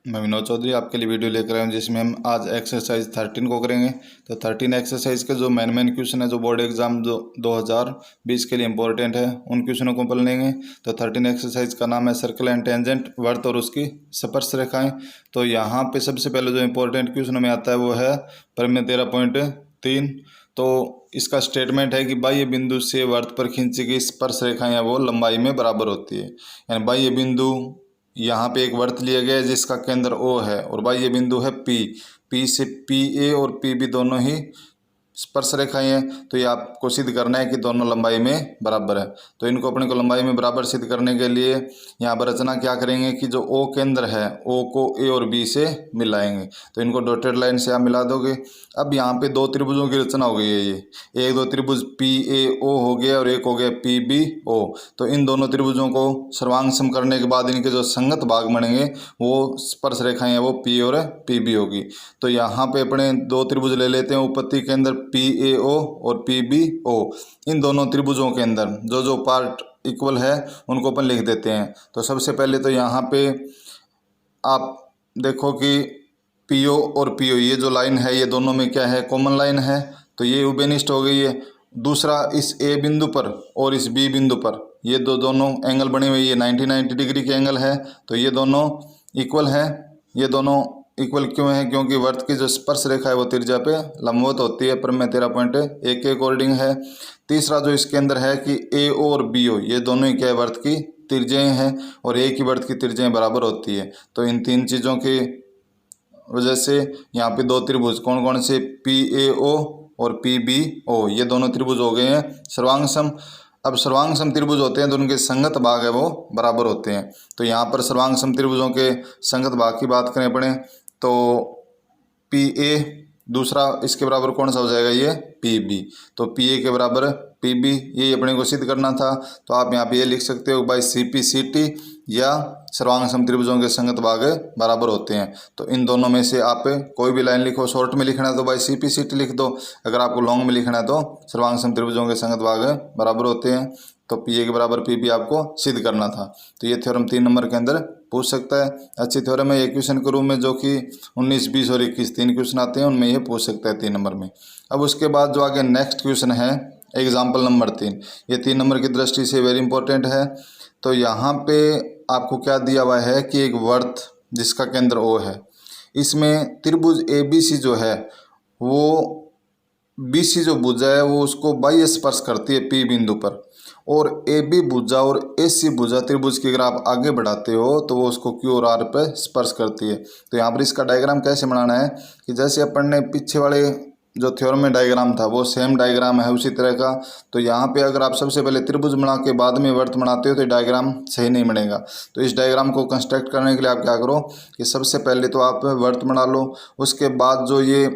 मैं विनोद चौधरी आपके लिए वीडियो लेकर आया हूँ जिसमें हम आज एक्सरसाइज 13 को करेंगे। तो 13 एक्सरसाइज के जो मेन क्वेश्चन है जो बोर्ड एग्जाम जो 2020 के लिए इंपॉर्टेंट है उन क्वेश्चनों को पढ़ लेंगे। तो 13 एक्सरसाइज का नाम है सर्कल एंड टेंजेंट, वर्त और उसकी स्पर्श रेखाएं। तो यहाँ पे सबसे पहले जो इंपॉर्टेंट क्वेश्चन में आता है वो है प्रमेय 13.3। तो इसका स्टेटमेंट है कि बाह्य बिंदु से वर्त पर खींची गई स्पर्श रेखाएं है वो लंबाई में बराबर होती है। यानी बाह्य बिंदु यहाँ पे एक वर्त लिया गया है जिसका केंद्र O है और बाह्य बिंदु है P से PA और PB दोनों ही स्पर्श रेखाएं हैं। तो ये आपको सिद्ध करना है कि दोनों लंबाई में बराबर है। तो इनको अपने को लंबाई में बराबर सिद्ध करने के लिए यहाँ पर रचना क्या करेंगे कि जो O केंद्र है O को A और B से मिलाएंगे। तो इनको डॉटेड लाइन से आप मिला दोगे। अब यहाँ पे दो त्रिभुजों की रचना हो गई है। ये एक दो त्रिभुज PAO हो गया और एक हो गया PBO। तो इन दोनों त्रिभुजों को सर्वांग करने के बाद इनके जो संगत भाग बनेंगे वो स्पर्श रेखाएं हैं वो P और PB होगी। तो यहाँ पे अपने दो त्रिभुज ले लेते हैं उपपत्ति केंद्र PAO और PBO। इन दोनों त्रिभुजों के अंदर जो जो पार्ट इक्वल है उनको अपन लिख देते हैं। तो सबसे पहले तो यहाँ पे आप देखो कि PO और PO ये जो लाइन है ये दोनों में क्या है, कॉमन लाइन है। तो ये उभयनिष्ठ हो गई है। दूसरा इस A बिंदु पर और इस B बिंदु पर ये दोनों एंगल बने हुए, ये 90 डिग्री के एंगल है। तो ये दोनों इक्वल है। ये दोनों इक्वल क्यों है? क्योंकि वर्त की जो स्पर्श रेखा है वो त्रिज्या पे लंबवत होती है। प्रमेय 13.1 के अकॉर्डिंग है। तीसरा जो इसके अंदर है कि AO और BO ये दोनों ही क्या है, वर्त की त्रिज्याएं हैं और एक ही वर्त की त्रिज्याएं बराबर होती है। तो इन तीन चीज़ों की वजह से यहाँ पे दो त्रिभुज कौन कौन से PAO और PBO ये दोनों त्रिभुज हो गए हैं सर्वांग। अब सर्वांग सम त्रिभुज होते हैं तो उनके संगत भाग है वो बराबर होते हैं। तो यहाँ पर सर्वांग सम त्रिभुजों के संगत भाग की बात करें पड़े तो PA दूसरा इसके बराबर कौन सा हो जाएगा, ये PB। तो PA के बराबर PB ये अपने को सिद्ध करना था। तो आप यहाँ पे ये लिख सकते हो बाई CP/CT या सर्वांग सम त्रिभुजों के संगत भाग बराबर होते हैं। तो इन दोनों में से आप कोई भी लाइन लिखो। शॉर्ट में लिखना है तो बाई CP/CT लिख दो। अगर आपको लॉन्ग में लिखना है तो सर्वांग सम त्रिभुजों के संगत भाग बराबर होते हैं। तो PA के बराबर PB आपको सिद्ध करना था। तो ये थ्योरम 3 नंबर के अंदर पूछ सकता है। अच्छी थ्योरम है। ये क्वेश्चन के रूप में जो कि 19, 20 और 21 तीन क्वेश्चन आते हैं उनमें ये पूछ सकता है 3 नंबर में। अब उसके बाद जो आगे नेक्स्ट क्वेश्चन है एग्जाम्पल नंबर 3, ये 3 नंबर की दृष्टि से वेरी इंपॉर्टेंट है। तो यहाँ पे आपको क्या दिया हुआ है कि एक वर्त जिसका केंद्र O है, इसमें त्रिभुज ABC जो है वो BC जो भुजा है वो उसको बाह्य स्पर्श करती है P बिंदु पर, और AB भुजा और AC भुजा त्रिभुज की अगर आप आगे बढ़ाते हो तो वो उसको Q और R पे स्पर्श करती है। तो यहाँ पर इसका डायग्राम कैसे बनाना है कि जैसे अपन ने पीछे वाले जो थ्योरम में डायग्राम था वो सेम डायग्राम है उसी तरह का। तो यहाँ पे अगर आप सबसे पहले त्रिभुज बना के बाद में वर्त बनाते हो तो डायग्राम सही नहीं बनेगा। तो इस डायग्राम को कंस्ट्रक्ट करने के लिए आप क्या करो कि सबसे पहले तो आप वर्त बना लो। उसके बाद जो ये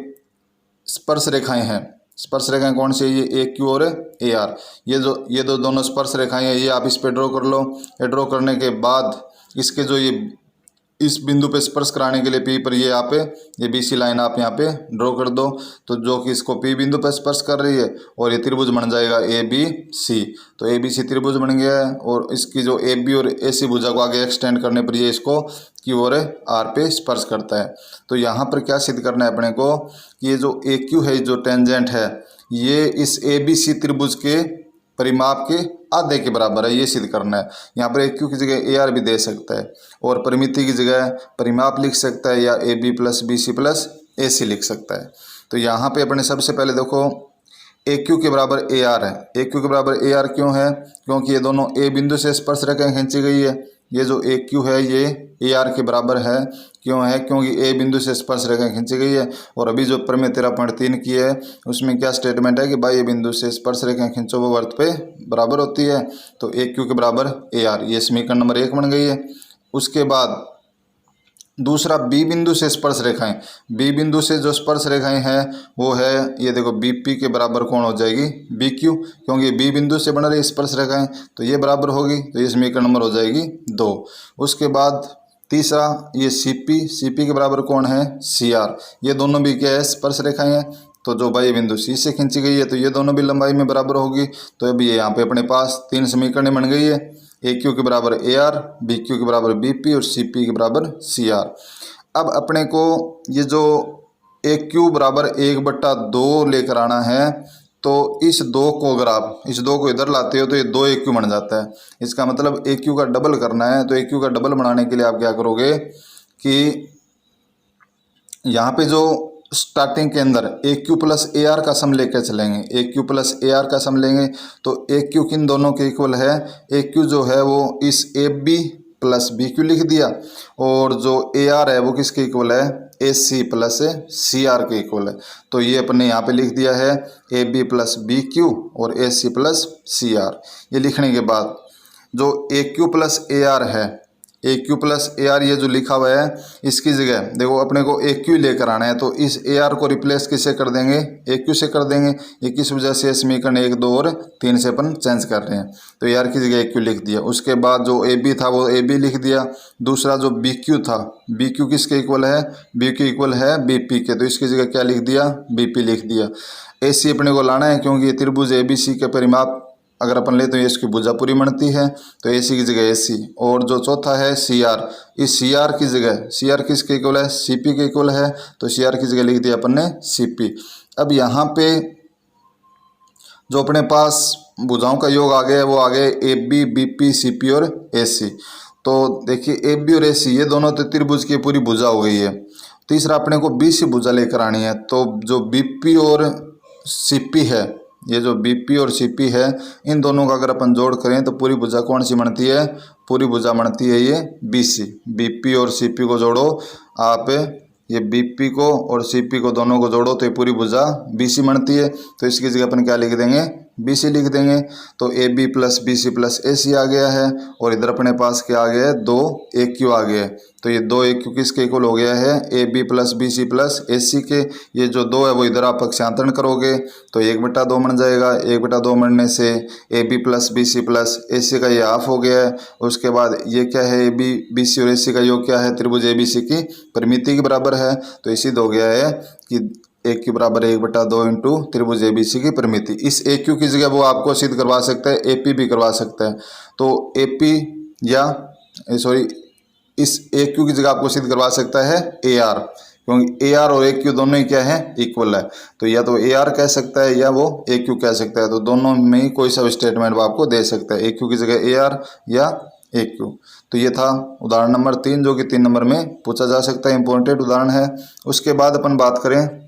स्पर्श रेखाएं हैं, स्पर्श रेखाएं कौन सी है, ये AQ और AR, ये दोनों स्पर्श रेखाएं हैं, ये आप इस पे ड्रॉ कर लो। ये ड्रॉ करने के बाद इसके जो ये इस बिंदु पे स्पर्श कराने के लिए P पर ये आप ये BC लाइन आप यहाँ पे ड्रॉ कर दो। तो जो कि इसको P बिंदु पर स्पर्श कर रही है और ये त्रिभुज बन जाएगा ABC। तो ABC त्रिभुज बन गया है और इसकी जो AB और AC भुजा को आगे एक्सटेंड करने पर ये इसको Q और R पे स्पर्श करता है। तो यहाँ पर क्या सिद्ध करना है अपने को, ये जो AQ है जो टेंजेंट है ये इस ABC त्रिभुज के परिमाप के आधे के बराबर है, ये सिद्ध करना है। यहाँ पर AQ की जगह AR भी दे सकता है और परिमिति की जगह परिमाप लिख सकता है या AB + BC + AC लिख सकता है। तो यहाँ पे अपने सबसे पहले देखो AQ के बराबर AR है। AQ के बराबर AR क्यों है? क्योंकि ये दोनों A बिंदु से स्पर्श रेखाएं खींची गई है। ये जो AQ है ये AR के बराबर है। क्यों है? क्योंकि A बिंदु से स्पर्श रेखाएं खींची गई है। और अभी जो प्रमेय 13.3 की है उसमें क्या स्टेटमेंट है कि बाह्य बिंदु से स्पर्श रेखाएं खींचो वो वर्त पे बराबर होती है। तो AQ के बराबर AR, ये समीकरण नंबर 1 बन गई है। उसके बाद दूसरा B बिंदु से स्पर्श रेखाएं, B बिंदु से जो स्पर्श रेखाएं हैं वो है ये देखो BP के बराबर कौन हो जाएगी, BQ, क्योंकि B बिंदु से बन रही स्पर्श रेखाएं तो ये बराबर होगी। तो ये समीकरण नंबर हो जाएगी 2। उसके बाद तीसरा ये CP के बराबर कौन है, CR, ये दोनों भी क्या है, स्पर्श रेखाएं हैं। तो जो बाह्य बिंदु C से खींची गई है तो ये दोनों भी लंबाई में बराबर होगी। तो अभी ये यहाँ पे अपने पास 3 समीकरण बन गई है। AQ के बराबर AR, BQ के बराबर BP और CP के बराबर CR। अब अपने को ये जो एक क्यू बराबर 1/2 लेकर आना है, तो इस दो को अगर आप इस दो को इधर लाते हो तो ये 2 एक क्यू बन जाता है। इसका मतलब एक क्यू का डबल करना है, तो एक क्यू का डबल बनाने के लिए आप क्या करोगे कि यहाँ पे जो स्टार्टिंग के अंदर ए क्यू प्लस ए आर का सम लेकर चलेंगे, ए क्यू प्लस ए आर का सम लेंगे, तो ए क्यू किन दोनों के इक्वल है, ए क्यू जो है वो इस A B plus B Q लिख दिया, और जो ए आर है वो किसके इक्वल है, A C plus C R के इक्वल है। तो ये अपने यहाँ पे लिख दिया है A B plus B Q और A C plus C are. ये लिखने के बाद जो ए क्यू प्लस ए आर है, ए क्यू प्लस ए आर ये जो लिखा हुआ है, इसकी जगह देखो अपने को ए क्यू लेकर आना है, तो इस ए आर को रिप्लेस किससे कर देंगे, ए क्यू से कर देंगे। ये किस वजह से समीकरण 1, 2 और 3 से अपन चेंज कर रहे हैं, तो ए आर की जगह ए क्यू लिख दिया। उसके बाद जो ए बी था वो ए बी लिख दिया। दूसरा जो बी क्यू था, बी क्यू किसके इक्वल है, बी क्यू इक्वल है बी पी के, तो इसकी जगह क्या लिख दिया, बी पी लिख दिया। ए सी अपने को लाना है, क्योंकि ये त्रिभुज ए बी सी के परिमाप अगर अपन ले तो ये इसकी भुजा पूरी बनती है, तो ए सी की जगह ए सी। और जो चौथा है सी आर, इस सी आर की जगह, सी आर किसके इक्वल है, सी पी के इक्वल है, तो सी आर की जगह लिख दिया अपन ने सी पी। अब यहाँ पे जो अपने पास भुजाओं का योग आ गया है वो आ गया A B, B P, C P और ए सी। तो देखिए ए बी और ए सी ये दोनों तो त्रिभुज की पूरी भुजा हो गई है। तीसरा अपने को बी सी भुजा लेकर आनी है, तो जो बी पी और सी पी है, ये जो बी पी और सी पी है, इन दोनों का अगर अपन जोड़ करें तो पूरी भुजा कौन सी बनती है, पूरी भुजा बनती है ये बी सी। बी पी और सी पी को जोड़ो आप, ये बी पी को और सी पी को दोनों को जोड़ो तो ये पूरी भुजा बी सी बनती है। तो इसकी जगह अपन क्या लिख देंगे, बी सी लिख देंगे। तो A B plus B C plus A C आ गया है, और इधर अपने पास क्या आ गया है, 2 ए क्यू आ गया है। तो ये 2 ए क्यू किसके इक्वल हो गया है, A B plus B C plus A C के। ये जो 2 है वो इधर आप पक्षांतरण करोगे तो 1/2 बन जाएगा। 1/2 बनने से A B plus B C plus A C का ये हाफ हो गया है। उसके बाद ये क्या है, ए बी बी सी और ए सी का योग क्या है, त्रिभुज ए बी सी की परिमिति के बराबर है। तो ये सिद्ध हो गया है कि ए क्यू बराबर 1/2 इंटू त्रिभुज ए बी सी की परिमिति। इस ए क्यू की जगह वो आपको सिद्ध करवा सकता है, ए पी भी करवा सकता है। तो ए पी या सॉरी इस ए क्यू की जगह आपको सिद्ध करवा सकता है ए आर, क्योंकि ए आर और ए क्यू दोनों ही क्या है, इक्वल है। तो या तो ए आर कह सकता है या वो ए क्यू कह सकता है, तो दोनों में ही कोई सा स्टेटमेंट वो आपको दे सकता है, ए क्यू की जगह ए आर या ए क्यू। तो ये था उदाहरण नंबर 3, जो कि 3 नंबर में पूछा जा सकता है, इंपॉर्टेंट उदाहरण है। उसके बाद अपन बात करें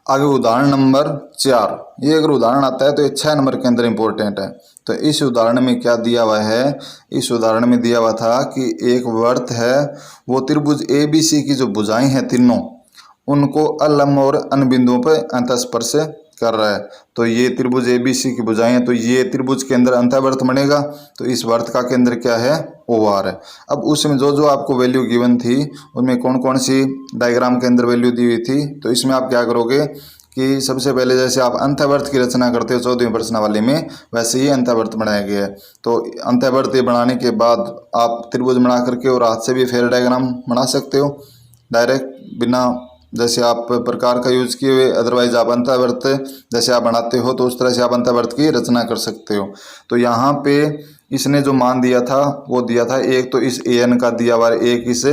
आगे उदाहरण नंबर 4। ये अगर उदाहरण आता है तो ये 6 नंबर के अंदर इंपॉर्टेंट है। तो इस उदाहरण में क्या दिया हुआ है, इस उदाहरण में दिया हुआ था कि एक वृत्त है, वो त्रिभुज ए बी सी की जो भुजाएं हैं तीनों, उनको अलम्ब और अन्य बिंदुओं पर अंतःस्पर्श कर रहा है। तो ये त्रिभुज ए बी सी की भुजाएं हैं, तो ये त्रिभुज के अंदर अंतःवर्त बनेगा। तो इस वर्त का केंद्र क्या है, ओ आर है। अब उसमें जो जो आपको वैल्यू गिवन थी उनमें कौन कौन सी डायग्राम के अंदर वैल्यू दी हुई थी, तो इसमें आप क्या करोगे कि सबसे पहले जैसे आप अंतःवर्त की रचना करते हो 14वीं प्रश्नावली में, वैसे ही अंतःवर्त बनाया गया है। तो अंतःवर्त बनाने के बाद आप त्रिभुज बना करके और हाथ से भी फेयर डायग्राम बना सकते हो डायरेक्ट, बिना जैसे आप प्रकार का यूज किए हुए। अदरवाइज आप अंतःवर्त जैसे आप बनाते हो तो उस तरह से आप अंतःवर्त की रचना कर सकते हो। तो यहाँ पे इसने जो मान दिया था वो दिया था, एक तो इस ए एन का दिया हुआ है, एक इस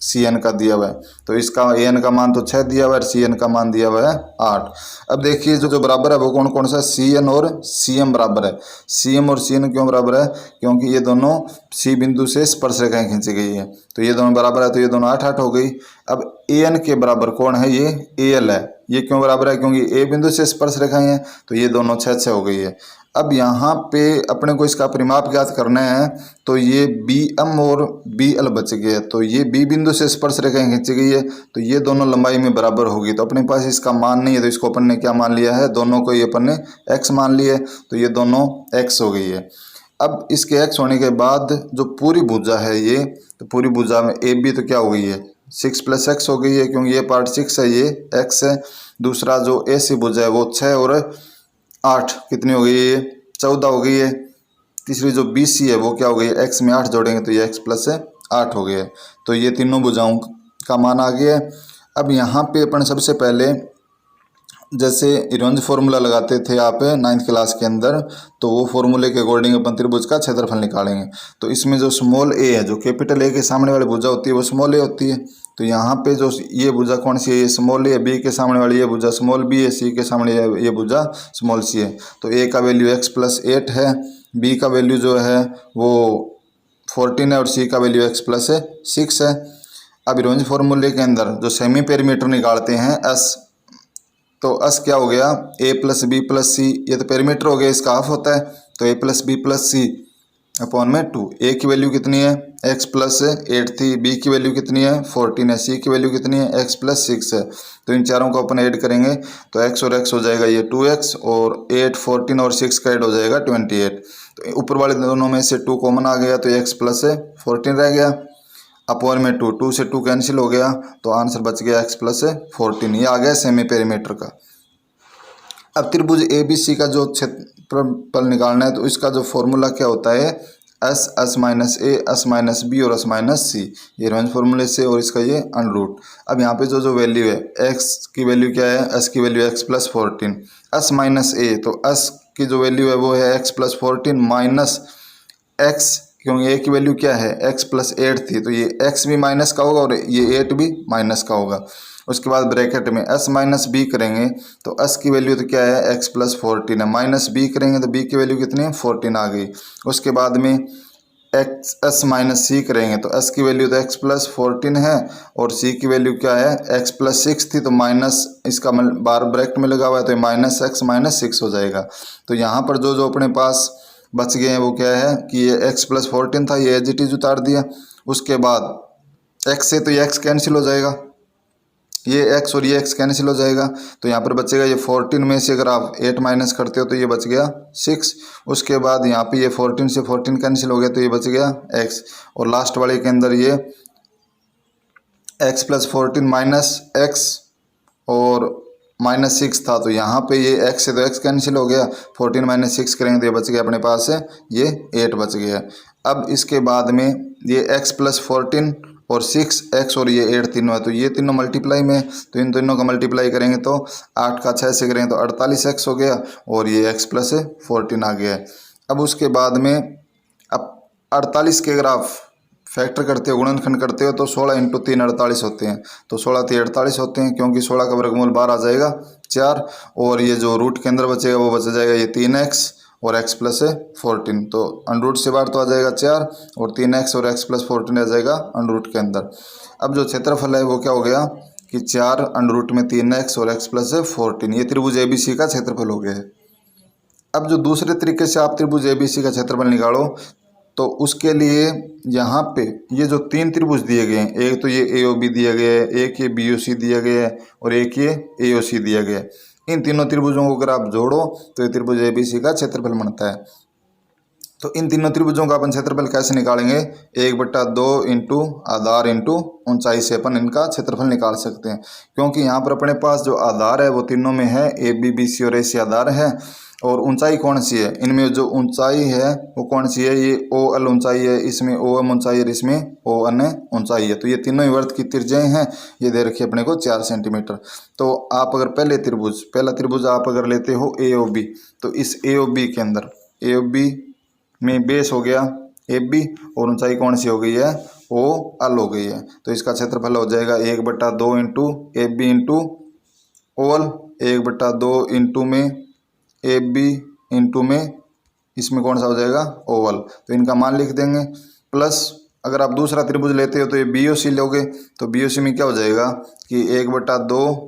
सी एन का दिया हुआ है। तो इसका ए एन का मान तो 6 दिया हुआ है, सी एन का मान दिया हुआ है 8। अब देखिए जो जो बराबर है वो कौन कौन सा, सी एन और सी एम बराबर है। सी एम और सी एन क्यों बराबर है, क्योंकि ये दोनों सी बिंदु से स्पर्श रेखाएं खींची गई है, तो ये दोनों बराबर है, तो ये दोनों 8-8 हो गई। अब ए एन के बराबर कौन है, ये ए एल है। ये क्यों बराबर है, क्योंकि ए बिंदु से स्पर्श रेखाएं हैं, तो ये दोनों 6-6 हो गई है। अब यहाँ पे अपने को इसका परिमाप ज्ञात करना है, तो ये बी एम और बी एल बच गए। तो ये बी बिंदु से स्पर्श रेखाएं खींची गई है, तो ये दोनों लंबाई में बराबर होगी। तो अपने पास इसका मान नहीं है, तो इसको अपन ने क्या मान लिया है, दोनों को ये अपन ने x मान लिया है, तो ये दोनों x हो गई है। अब इसके x होने के बाद जो पूरी भुजा है ये, तो पूरी भुजा में ए बी तो क्या हो गई है, 6 + x हो गई है, क्योंकि ये पार्ट 6 है, ये x है। दूसरा जो ए सी भुजा है वो 6 और 8 कितनी हो गई है, ये 14 हो गई है। तीसरी जो बी सी है वो क्या हो गई है, x में 8 जोड़ेंगे तो ये x + 8 हो गया है। तो ये तीनों भुजाओं का मान आ गया है। अब यहाँ पे अपन सबसे पहले जैसे इरवंज फॉर्मूला लगाते थे आप 9th क्लास के अंदर, तो वो फॉर्मूले के अकॉर्डिंग अपन त्रिभुज का क्षेत्रफल निकालेंगे। तो इसमें जो स्मॉल ए है, जो कैपिटल ए के सामने वाली भुजा होती है वो स्मॉल ए होती है। तो यहाँ पे जो ये भुजा कौन सी है, ये स्मॉल ए है। बी के सामने वाली ये भुजा स्मॉल बी है। सी के सामने ये भुजा स्मॉल सी है। तो ए का वैल्यू x+8 है, बी का वैल्यू जो है वो 14 है और सी का वैल्यू x+6 है। अब इरवंज फॉर्मूले के अंदर जो सेमी पेरीमीटर निकालते हैं एस, तो एस क्या हो गया, a+b+c, ये तो पेरीमीटर हो गया, इसका हाफ होता है। तो a+b+c अपॉन में 2। ए की वैल्यू कितनी है, x+8 थी, बी की वैल्यू कितनी है 14 है, सी की वैल्यू कितनी है x+6 है। तो इन चारों को अपन ऐड करेंगे तो x और x हो जाएगा ये 2x, और 8, 14 और 6 का ऐड हो जाएगा 28। तो ऊपर वाले दोनों में से 2 कॉमन आ गया तो x+14 रह गया, अपॉन में 2, 2 से 2 कैंसिल हो गया, तो आंसर बच गया x+14। ये आ गया सेमी पेरीमीटर का। अब त्रिभुज ABC का जो क्षेत्रफल निकालना है, तो इसका जो फॉर्मूला क्या होता है, s, s-a, s-b और s-c, ये रेंज फॉर्मूले से, और इसका ये अंडर। अब यहाँ पे जो वैल्यू है, x की वैल्यू क्या है, s की वैल्यू x+14, s-a, तो s की जो वैल्यू है वो है x+14 माइनस x, क्योंकि a की वैल्यू क्या है x+8 थी, तो ये x भी माइनस का होगा और ये 8 भी माइनस का होगा। उसके बाद ब्रैकेट में s-b करेंगे तो s की वैल्यू तो क्या है x+14 है, माइनस b करेंगे तो b की वैल्यू कितनी है 14 आ गई। उसके बाद में s-c करेंगे तो s की वैल्यू तो x+14 है और c की वैल्यू क्या है x+6 थी, तो माइनस इसका बार ब्रैकेट में लगा हुआ है तो -x-6 हो जाएगा। तो यहाँ पर जो अपने पास बच गए हैं वो क्या है कि ये x+14 था, ये एज इट इज उतार दिया। उसके बाद x से तो ये x कैंसिल हो जाएगा, ये x और ये x कैंसिल हो जाएगा, तो यहाँ पर बचेगा ये 14 में से अगर आप 8 माइनस करते हो तो ये बच गया 6। उसके बाद यहाँ पे ये 14 से 14 कैंसिल हो गया तो ये बच गया x, और लास्ट वाले के अंदर ये x+14 माइनस x और -6 था, तो यहाँ पे ये x से तो x कैंसिल हो गया, 14 - 6 करेंगे तो ये बच गया अपने पास है ये 8 बच गया। अब इसके बाद में ये x+14 और 6x और ये 8 तीनों है, तो ये तीनों मल्टीप्लाई में, तो इन तीनों का मल्टीप्लाई करेंगे तो 8 का 6 से करेंगे तो 48x हो गया, और ये x+14 आ गया है। अब उसके बाद में अब 48 के अगर आप फैक्टर करते हो, गुणनखंड करते हो, तो 16 × 3 48 होते हैं, तो 16 3 48 होते हैं, क्योंकि 16 का वर्गमूल बाहर आ जाएगा 4, और ये जो रूट के अंदर बचेगा वो बच जाएगा ये 3x और x+14, तो अंडर से बाहर तो आ जाएगा 4 और 3x और x+14 आ जाएगा अंडर के अंदर। अब जो क्षेत्रफल है वो क्या हो गया कि 4 अंडर में 3x और x+14, ये त्रिभुज ABC का क्षेत्रफल हो गया है। अब जो दूसरे तरीके से आप त्रिभुज ABC का क्षेत्रफल निकालो, तो उसके लिए यहाँ पे ये जो 3 त्रिभुज दिए गए हैं, एक तो ये AOB दिया गया है, एक ये BOC दिया गया है और एक ये AOC दिया गया है। इन तीनों त्रिभुजों को अगर आप जोड़ो तो ये त्रिभुज ABC का क्षेत्रफल बनता है। तो इन तीनों त्रिभुजों का अपन क्षेत्रफल कैसे निकालेंगे, 1/2 इंटू आधार इंटू ऊंचाई से अपन इनका क्षेत्रफल निकाल सकते हैं, क्योंकि यहाँ पर अपने पास जो आधार है वो तीनों में है, AB BC और AC आधार है, और ऊंचाई कौन सी है, इनमें जो ऊंचाई है वो कौन सी है, ये OL ऊंचाई है, इसमें OM ऊंचाई है, इसमें ON ऊंचाई है। तो ये तीनों ही वृत्त की त्रिज्याएं हैं, ये दे रखी है अपने को 4 सेंटीमीटर। तो आप अगर पहला त्रिभुज आप अगर लेते हो AOB, तो इस AOB के अंदर AOB में बेस हो गया AB और ऊंचाई कौन सी हो गई है OL हो गई है, तो इसका क्षेत्रफल हो जाएगा 1/2 into AB into OL, 1/2 into में AB इंटू में इसमें कौन सा हो जाएगा OL, तो इनका मान लिख देंगे। प्लस अगर आप दूसरा त्रिभुज लेते हो तो ये BOC लोगे, तो BOC में क्या हो जाएगा कि 1/2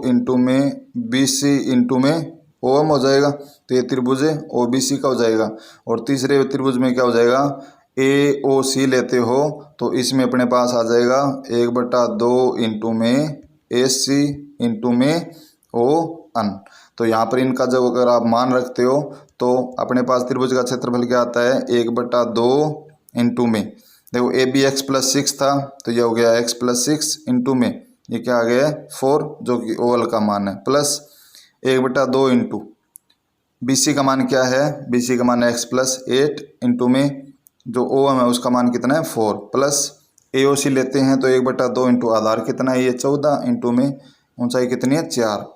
इंटू में BC इंटू में OM हो जाएगा, तो ये त्रिभुज OBC का हो जाएगा। और तीसरे त्रिभुज में क्या हो जाएगा, AOC लेते हो तो इसमें अपने पास आ जाएगा 1/2 इंटू में AC इंटू में ON। तो यहाँ पर इनका जब अगर आप मान रखते हो तो अपने पास त्रिभुज का क्षेत्रफल क्या आता है 1/2 इंटू में, देखो AB x+6 था तो ये हो गया x+6 इंटू में ये क्या आ गया 4 जो कि OL का मान है, प्लस 1/2 इंटू BC का मान क्या है, BC का मान है x+8 इंटू में जो OM है उसका मान कितना है 4, प्लस AOC लेते हैं तो 1/2 इंटू आधार कितना है ये 14 इंटू में ऊंचाई कितनी है 4।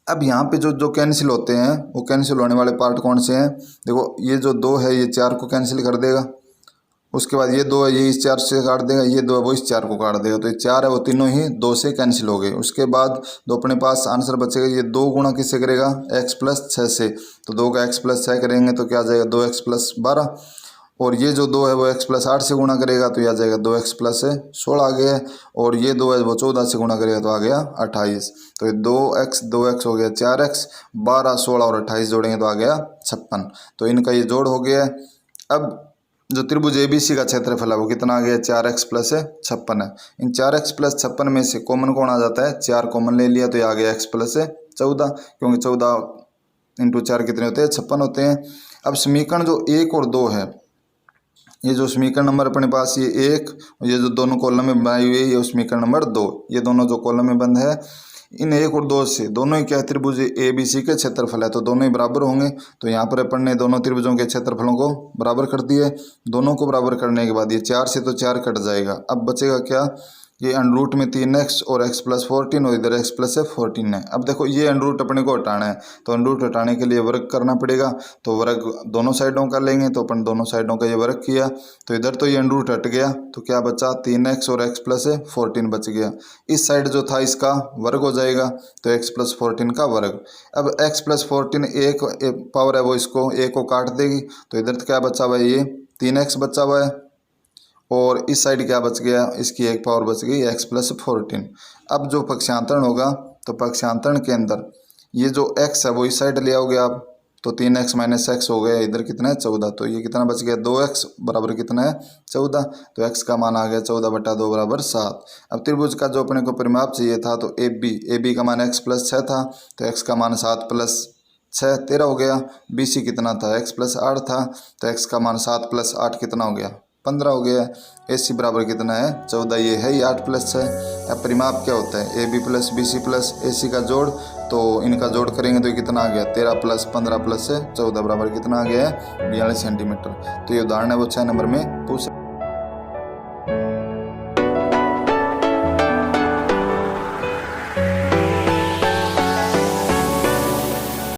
अब यहाँ पे जो जो कैंसिल होते हैं वो कैंसिल होने वाले पार्ट कौन से हैं? देखो ये जो 2 है ये 4 को कैंसिल कर देगा, उसके बाद ये 2 है ये इस 4 से काट देगा, ये 2 है वो इस 4 को काट देगा, तो ये 4 है वो तीनों ही 2 से कैंसिल हो गए। उसके बाद जो अपने पास आंसर बचेगा ये 2 गुणा किससे करेगा? x प्लस 6 से, तो 2 का x प्लस 6 करेंगे तो क्या आ जाएगा 2x प्लस 12, और ये जो 2 है वो x प्लस 8 से गुणा करेगा तो ये आ जाएगा 2x प्लस 16 आ गया है, और ये 2 है वो 14 से गुणा करेगा तो आ गया 28। तो ये 2x हो गया 4x, 12 16 और 28 जोड़ेंगे तो आ गया 56। तो इनका ये जोड़ हो गया है। अब जो त्रिभुज ABC का क्षेत्रफल है वो कितना आ गया? 4x प्लस 56 है। इन 4x प्लस 56 में से कॉमन कौन आ जाता है? 4 कॉमन ले लिया तो ये आ गया x प्लस 14, क्योंकि 14 इंटू 4 कितने होते हैं? 56 होते हैं। अब समीकरण जो 1 और 2 है, ये जो समीकरण नंबर अपने पास ये 1 और ये जो दोनों कॉलम में बनाई हुई है ये समीकरण नंबर 2, ये दोनों जो कॉलम में बंद है इन 1 और 2 से दोनों ही क्या त्रिभुज ABC के क्षेत्रफल है, तो दोनों ही बराबर होंगे। तो यहाँ पर अपन ने दोनों त्रिभुजों के क्षेत्रफलों को बराबर कर दिए। दोनों को बराबर करने के बाद ये 4 से तो 4 कट जाएगा। अब बचेगा क्या? ये अंडर रूट में 3x और x प्लस 14 और इधर x प्लस 14 है। अब देखो ये अंडर रूट अपने को हटाना है, तो अंडर रूट हटाने के लिए वर्ग करना पड़ेगा, तो वर्ग दोनों साइडों का लेंगे, तो अपन दोनों साइडों का ये वर्ग किया तो इधर तो ये अंडर रूट हट गया, तो क्या बचा? 3x और x प्लस 14 बच गया। इस साइड जो था इसका वर्ग हो जाएगा, तो x प्लस 14 का वर्ग। अब x प्लस 14 एक पावर है वो इसको एक को काट देगी, तो इधर तो क्या बचा हुआ है? ये 3x बचा हुआ है, और इस साइड क्या बच गया? इसकी एक पावर बच गई x प्लस 14। अब जो पक्षांतरण होगा तो पक्षांतरण के अंदर ये जो x है वो इस साइड ले आओगे आप, तो 3x माइनस x हो गया, इधर कितना है 14, तो ये कितना बच गया 2x बराबर कितना है 14, तो x का मान आ गया 14/2 बराबर 7। अब त्रिभुज का जो अपने को परिमाप चाहिए था तो AB का मान x प्लस 6 था, तो x का मान 7 प्लस 6 13 हो गया। BC कितना था? x प्लस 8 था, तो x का मान 7 प्लस 8 कितना हो गया? 15 हो गया। AC बराबर कितना है? 14, ये है ये 8 प्लस 6। अब परिमाप क्या होता है? AB plus BC plus AC का जोड़, तो इनका जोड़ करेंगे तो ये कितना आ गया? 13 प्लस 15 प्लस 14 बराबर कितना आ गया है? 42 सेंटीमीटर। तो ये उदाहरण है वो 6 नंबर में पूछ